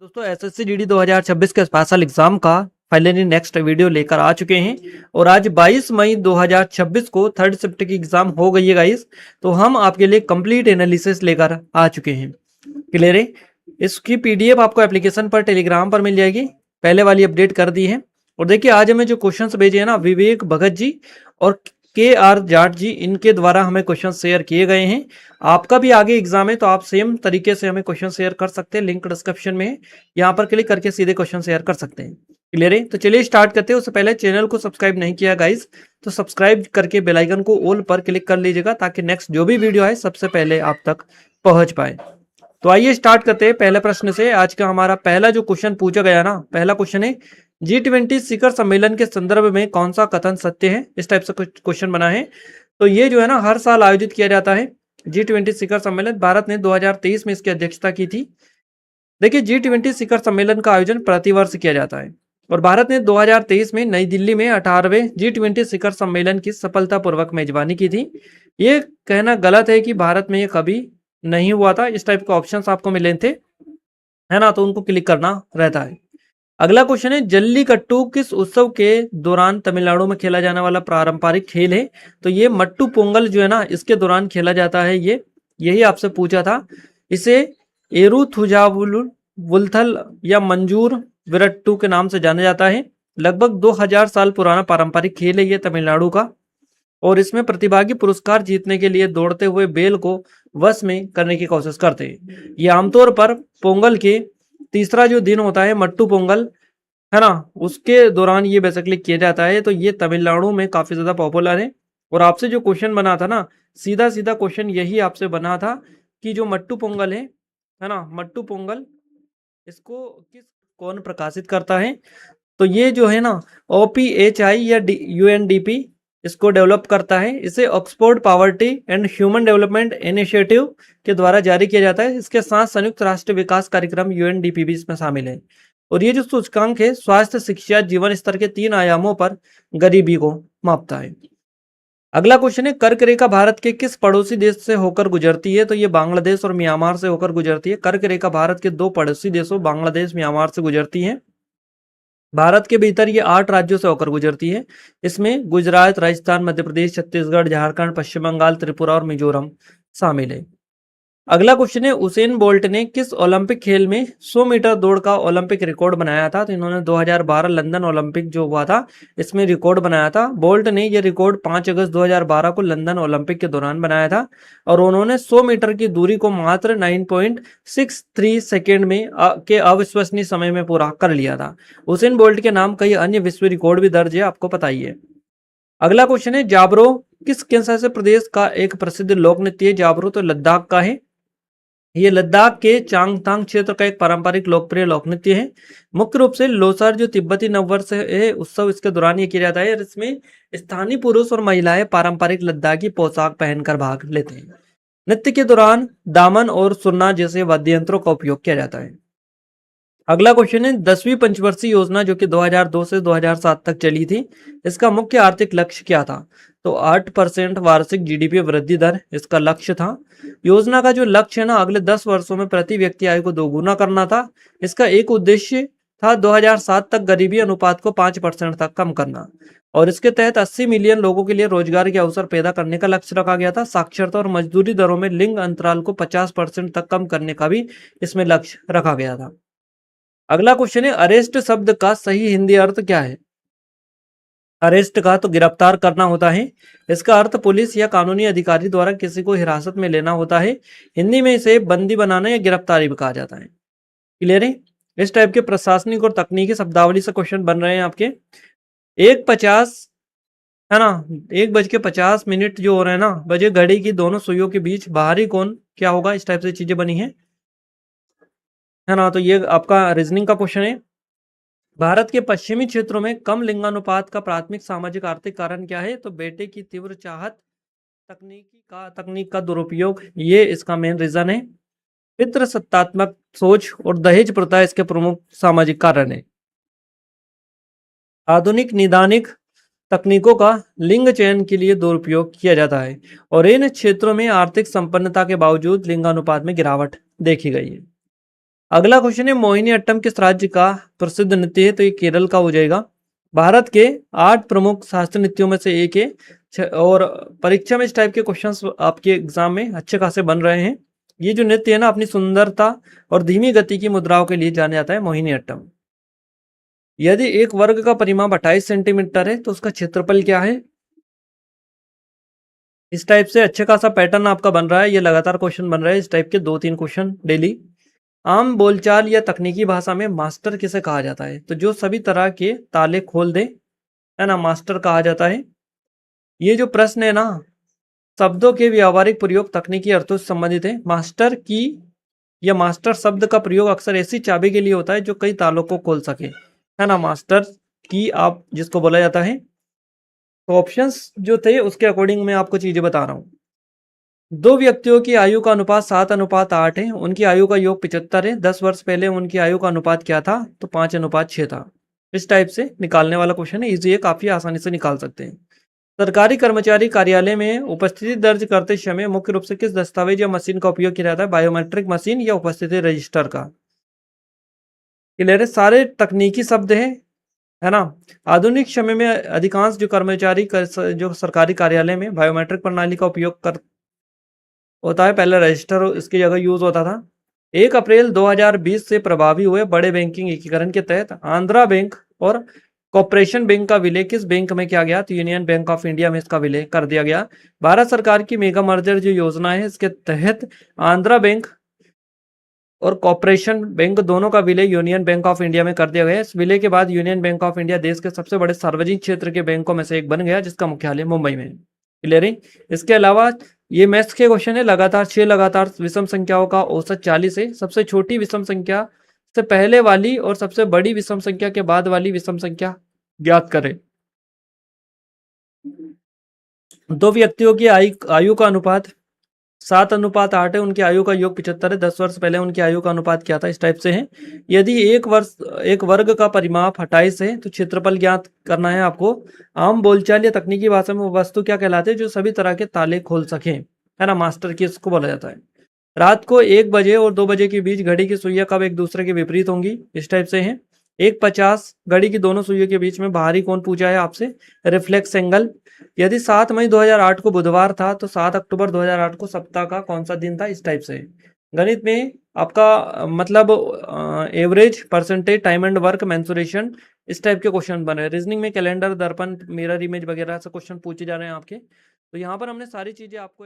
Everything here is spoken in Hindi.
दोस्तों एसएससी जीडी 2026 के स्पेशल एग्जाम का फाइनली नेक्स्ट वीडियो लेकर आ चुके हैं और आज 22 मई 2026 को थर्ड शिफ्ट की एग्जाम हो गई है गाइस। तो हम आपके लिए कंप्लीट एनालिसिस लेकर आ चुके हैं। क्लियर है। इसकी पीडीएफ आपको एप्लीकेशन पर टेलीग्राम पर मिल जाएगी। पहले वाली अपडेट कर दी है। और देखिए आज हमें जो क्वेश्चंस भेजे हैं ना, विवेक भगत जी और के आर जाट जी, इनके द्वारा हमें क्वेश्चन शेयर किए गए हैं। आपका भी आगे एग्जाम है तो आप सेम तरीके से हमें क्वेश्चन शेयर कर सकते हैं। लिंक डिस्क्रिप्शन में है, यहाँ पर क्लिक करके सीधे क्वेश्चन शेयर कर सकते हैं। क्लियर है। तो चलिए स्टार्ट करते हैं। उससे पहले चैनल को सब्सक्राइब नहीं किया गाइस तो सब्सक्राइब करके बेल आइकन को ऑल पर क्लिक कर लीजिएगा ताकि नेक्स्ट जो भी वीडियो है सबसे पहले आप तक पहुंच पाए। तो आइए स्टार्ट करते हैं पहले प्रश्न से। आज का हमारा पहला जो क्वेश्चन पूछा गया ना, पहला क्वेश्चन है G20 शिखर सम्मेलन के संदर्भ में कौन सा कथन सत्य है। इस टाइप से कुछ क्वेश्चन बना है। तो ये जो है ना हर साल आयोजित किया जाता है G20 शिखर सम्मेलन। भारत ने 2023 में इसकी अध्यक्षता की थी। देखिए G20 शिखर सम्मेलन का आयोजन प्रतिवर्ष किया जाता है और भारत ने 2023 में नई दिल्ली में 18वें G20 शिखर सम्मेलन की सफलतापूर्वक मेजबानी की थी। ये कहना गलत है कि भारत में ये कभी नहीं हुआ था। इस टाइप के ऑप्शंस आपको मिले थे, है ना, तो उनको क्लिक करना रहता है। अगला क्वेश्चन है जल्लीकट्टू किस उत्सव के दौरान तमिलनाडु में खेला जाने वाला पारंपरिक खेल है। तो ये मट्टू पोंगल जो है ना, इसके दौरान खेला जाता है। ये यही आपसे पूछा था। इसे एरुथुजावुलथल या मंजूर विरट्टू के नाम से जाना जाता है। लगभग 2000 साल पुराना पारंपरिक खेल है ये तमिलनाडु का। और इसमें प्रतिभागी पुरस्कार जीतने के लिए दौड़ते हुए बेल को वश में करने की कोशिश करते हैं। ये आमतौर पर पोंगल के तीसरा जो दिन होता है मट्टू पोंगल, है ना, उसके दौरान ये बेसिकली किया जाता है। तो ये तमिलनाडु में काफी ज्यादा पॉपुलर है। और आपसे जो क्वेश्चन बना था ना, सीधा सीधा क्वेश्चन यही आपसे बना था कि जो मट्टू पोंगल है ना, मट्टू पोंगल इसको कौन प्रकाशित करता है। तो ये जो है ना OPHI या UNDP इसको डेवलप करता है। इसे Oxford poverty and human development initiative के द्वारा जारी किया जाता है। इसके साथ संयुक्त राष्ट्र विकास कार्यक्रम UNDP भी इसमें शामिल है। और ये जो सूचकांक है स्वास्थ्य, शिक्षा, जीवन स्तर के 3 आयामों पर गरीबी को मापता है। अगला क्वेश्चन है कर्क रेखा भारत के किस पड़ोसी देश से होकर गुजरती है। तो ये बांग्लादेश और म्यांमार से होकर गुजरती है। कर्क रेखा भारत के 2 पड़ोसी देशों बांग्लादेश, म्यांमार से गुजरती है। भारत के भीतर ये 8 राज्यों से होकर गुजरती है। इसमें गुजरात, राजस्थान, मध्य प्रदेश, छत्तीसगढ़, झारखंड, पश्चिम बंगाल, त्रिपुरा और मिजोरम शामिल है। अगला क्वेश्चन है उसेन बोल्ट ने किस ओलंपिक खेल में 100 मीटर दौड़ का ओलंपिक रिकॉर्ड बनाया था। तो इन्होंने 2012 लंदन ओलंपिक जो हुआ था इसमें रिकॉर्ड बनाया था। बोल्ट ने यह रिकॉर्ड 5 अगस्त 2012 को लंदन ओलंपिक के दौरान बनाया था और उन्होंने 100 मीटर की दूरी को मात्र 9.63 सेकेंड में के अविश्वसनीय समय में पूरा कर लिया था। उसेन बोल्ट के नाम कई अन्य विश्व रिकॉर्ड भी दर्ज है, आपको पता ही है। अगला क्वेश्चन है जाबरो किस केंद्रशासित प्रदेश का एक प्रसिद्ध लोक नृत्य है। जाबरो तो लद्दाख का है। ये लद्दाख के चांगथांग क्षेत्र का एक पारंपरिक लोकप्रिय लोक नृत्य है। मुख्य रूप से लोसर जो तिब्बती नववर्ष है उत्सव इसके दौरान ये किया जाता है। और इसमें स्थानीय पुरुष और महिलाएं पारंपरिक लद्दाखी पोशाक पहनकर भाग लेते हैं। नृत्य के दौरान दामन और सुरना जैसे वाद्य यंत्रों का उपयोग किया जाता है। अगला क्वेश्चन है 10वीं पंचवर्षीय योजना जो कि 2002 से 2007 तक चली थी, इसका मुख्य आर्थिक लक्ष्य क्या था। तो 8% वार्षिक GDP वृद्धि दर इसका लक्ष्य था। योजना का जो लक्ष्य है ना, अगले 10 वर्षों में प्रति व्यक्ति आय को दोगुना करना था। इसका एक उद्देश्य था 2007 तक गरीबी अनुपात को 5% तक कम करना और इसके तहत 80 मिलियन लोगों के लिए रोजगार के अवसर पैदा करने का लक्ष्य रखा गया था। साक्षरता और मजदूरी दरों में लिंग अंतराल को 50% तक कम करने का भी इसमें लक्ष्य रखा गया था। अगला क्वेश्चन है अरेस्ट शब्द का सही हिंदी अर्थ क्या है। अरेस्ट का तो गिरफ्तार करना होता है। इसका अर्थ पुलिस या कानूनी अधिकारी द्वारा किसी को हिरासत में लेना होता है। हिंदी में इसे बंदी बनाना या गिरफ्तारी भी कहा जाता है। क्लियर है। इस टाइप के प्रशासनिक और तकनीकी शब्दावली से क्वेश्चन बन रहे हैं आपके। 1:50 है ना, 1:50 जो हो रहे हैं ना, बजे घड़ी की दोनों सुइयों के बीच बाहरी कोण क्या होगा। इस टाइप से चीजें बनी है ना। तो ये आपका रीजनिंग का क्वेश्चन है। भारत के पश्चिमी क्षेत्रों में कम लिंगानुपात का प्राथमिक सामाजिक आर्थिक कारण क्या है। तो बेटे की तीव्र चाहत, तकनीक का दुरुपयोग, ये इसका मेन रीजन है। पितृसत्तात्मक सोच और दहेज प्रथा इसके प्रमुख सामाजिक कारण है। आधुनिक निदानिक तकनीकों का लिंग चयन के लिए दुरुपयोग किया जाता है और इन क्षेत्रों में आर्थिक संपन्नता के बावजूद लिंगानुपात में गिरावट देखी गई है। अगला क्वेश्चन है मोहिनी अट्टम किस राज्य का प्रसिद्ध नृत्य है? तो ये केरल का हो जाएगा। भारत के 8 प्रमुख शास्त्रीय नृत्यों में से एक है और परीक्षा में इस टाइप के क्वेश्चंस आपके एग्जाम में अच्छे खासे बन रहे हैं। ये जो नृत्य है ना अपनी सुंदरता और धीमी गति की मुद्राओं के लिए जाना जाता है मोहिनी अट्टम। यदि एक वर्ग का परिमाप 28 सेंटीमीटर है तो उसका क्षेत्रफल क्या है? इस टाइप से अच्छे खासा पैटर्न आपका बन रहा है, ये लगातार क्वेश्चन बन रहे हैं इस टाइप के 2-3 क्वेश्चन डेली। आम बोलचाल या तकनीकी भाषा में मास्टर किसे कहा जाता है? तो जो सभी तरह के ताले खोल दे, है ना, मास्टर कहा जाता है। ये जो प्रश्न है ना, शब्दों के व्यावहारिक प्रयोग तकनीकी अर्थों से संबंधित है। मास्टर की या मास्टर शब्द का प्रयोग अक्सर ऐसी चाबी के लिए होता है जो कई तालों को खोल सके, है ना, मास्टर की आप जिसको बोला जाता है। तो ऑप्शंस जो थे उसके अकॉर्डिंग मैं आपको चीजें बता रहा हूँ। दो व्यक्तियों की आयु का अनुपात 7:8 है, उनकी आयु का योग 75 है। 10 वर्ष पहले उनकी आयु का अनुपात क्या था? तो 5:6 था। इस टाइप से निकालने वाला क्वेश्चन है, इजी है, काफी आसानी से निकाल सकते हैं। सरकारी कर्मचारी कार्यालय में उपस्थिति दर्ज करते समय मुख्य रूप से किस दस्तावेज या मशीन का उपयोग किया जाता है? बायोमेट्रिक मशीन या उपस्थिति रजिस्टर का? क्लियर है, सारे तकनीकी शब्द है ना। आधुनिक समय में अधिकांश जो कर्मचारी जो सरकारी कार्यालय में बायोमेट्रिक प्रणाली का उपयोग कर होता है, पहले रजिस्टर इसकी जगह यूज होता था। 1 अप्रैल 2020 से प्रभावी हुए बड़े बैंकिंग एकीकरण के तहत आंध्रा बैंक और कॉर्पोरेशन बैंक का विलय किस बैंक में किया गया? तो यूनियन बैंक ऑफ इंडिया में इसका विलय कर दिया गया। भारत सरकार की मेगा मर्जर जो योजना है इसके तहत आंध्रा बैंक और कॉर्पोरेशन बैंक दोनों का विलय यूनियन बैंक ऑफ इंडिया में कर दिया गया। इस विलय के बाद यूनियन बैंक ऑफ इंडिया देश के सबसे बड़े सार्वजनिक क्षेत्र के बैंकों में से एक बन गया जिसका मुख्यालय मुंबई में है। क्लियर है। इसके अलावा ये मैथ्स के क्वेश्चन है, लगातार 6 लगातार विषम संख्याओं का औसत 40 है। सबसे छोटी विषम संख्या से पहले वाली और सबसे बड़ी विषम संख्या के बाद वाली विषम संख्या ज्ञात करें। दो व्यक्तियों की आयु का अनुपात 7:8 है, उनकी आयु का योग 75 है। 10 वर्ष पहले उनकी आयु का अनुपात क्या था? इस टाइप से है। यदि एक वर्ग का परिमाप 28 है तो क्षेत्रफल ज्ञात करना है आपको। आम बोलचाल या तकनीकी भाषा में वो वस्तु क्या कहलाते हैं जो सभी तरह के ताले खोल सके, है ना, मास्टर की इसको बोला जाता है। रात को 1 बजे और 2 बजे के बीच घड़ी की सुइयां कब एक दूसरे के विपरीत होंगी? इस टाइप से है। 1:50 घड़ी की दोनों सुइयों के बीच में बाहरी कोण पूछा है आपसे, रिफ्लेक्स एंगल। यदि 7 मई 2008 को बुधवार था तो 7 अक्टूबर 2008 को सप्ताह का कौन सा दिन था? इस टाइप से। गणित में आपका मतलब average, percentage, time and work, mensuration, इस टाइप के क्वेश्चन बने। रीजनिंग में कैलेंडर, दर्पण, मिरर इमेज वगैरह से क्वेश्चन पूछे जा रहे हैं आपके। तो यहाँ पर हमने सारी चीजें आपको